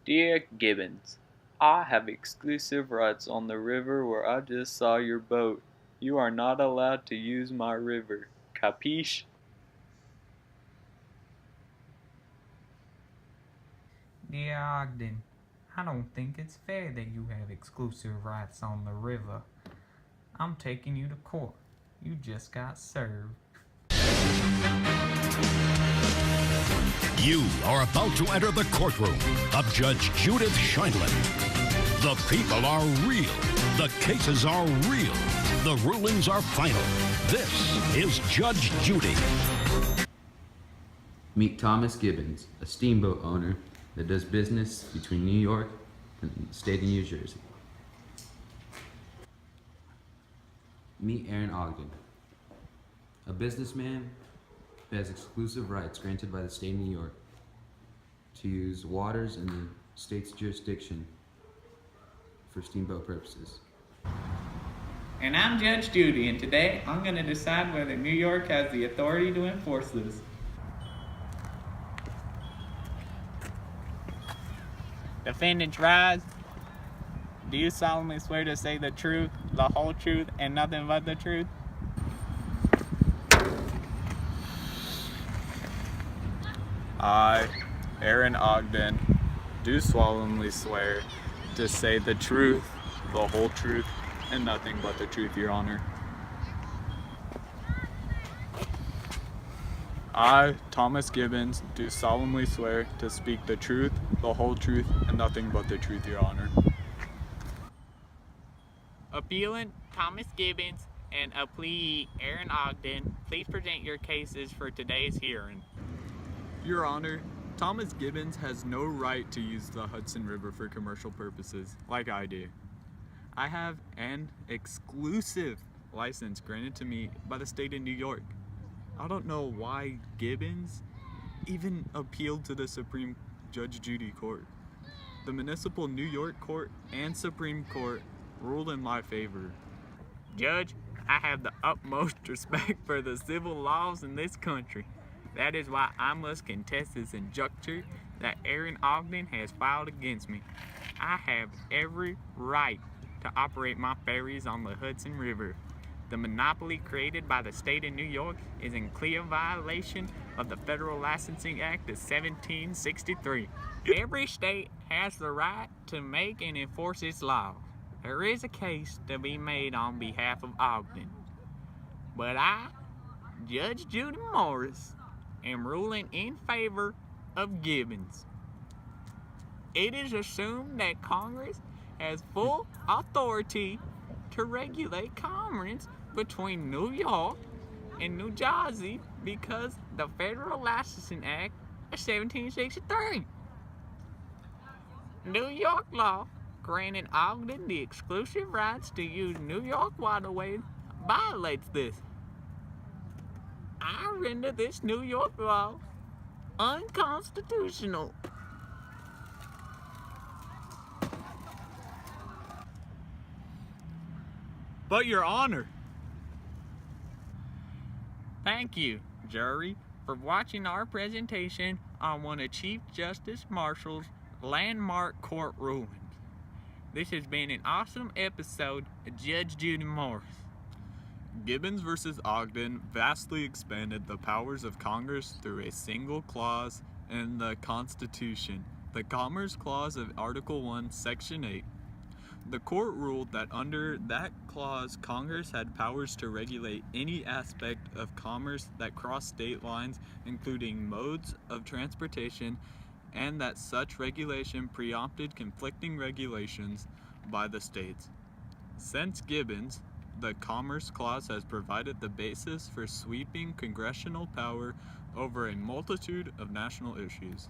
Dear Gibbons, I have exclusive rights on the river where I just saw your boat. You are not allowed to use my river. Capiche? Dear Ogden, I don't think it's fair that you have exclusive rights on the river. I'm taking you to court. You just got served. You are about to enter the courtroom of Judge Judith Scheindlin. The people are real. The cases are real. The rulings are final. This is Judge Judy. Meet Thomas Gibbons, a steamboat owner that does business between New York and the state of New Jersey. Meet Aaron Ogden, a businessman who has exclusive rights granted by the state of New York to use waters in the state's jurisdiction for steamboat purposes. And I'm Judge Judy, and today I'm going to decide whether New York has the authority to enforce this. Defendants rise. Do you solemnly swear to say the truth, the whole truth, and nothing but the truth? I, Aaron Ogden, do solemnly swear to say the truth, the whole truth, and nothing but the truth, Your Honor. I, Thomas Gibbons, do solemnly swear to speak the truth, the whole truth, and nothing but the truth, Your Honor. Appellant Thomas Gibbons and appellee Aaron Ogden, please present your cases for today's hearing. Your Honor, Thomas Gibbons has no right to use the Hudson River for commercial purposes, like I do. I have an exclusive license granted to me by the state of New York. I don't know why Gibbons even appealed to the Supreme Judge Judy Court. The Municipal New York Court and Supreme Court ruled in my favor. Judge, I have the utmost respect for the civil laws in this country. That is why I must contest this injuncture that Aaron Ogden has filed against me. I have every right to operate my ferries on the Hudson River. The monopoly created by the state of New York is in clear violation of the Federal Licensing Act of 1763. Every state has the right to make and enforce its laws. There is a case to be made on behalf of Ogden. But I, Judge Judy Morris, am ruling in favor of Gibbons. It is assumed that Congress has full authority to regulate commerce between New York and New Jersey because the Federal Licensing Act of 1763. New York law granting Ogden the exclusive rights to use New York waterways violates this. I render this New York law unconstitutional. But Your Honor, Thank you, jury, for watching our presentation on one of Chief Justice Marshall's landmark court rulings. This has been an awesome episode of Judge Judy Morris. Gibbons versus Ogden vastly expanded the powers of Congress through a single clause in the Constitution, the Commerce Clause of Article 1, Section 8. The court ruled that under that clause, Congress had powers to regulate any aspect of commerce that crossed state lines, including modes of transportation, and that such regulation preempted conflicting regulations by the states. Since Gibbons, the Commerce Clause has provided the basis for sweeping congressional power over a multitude of national issues.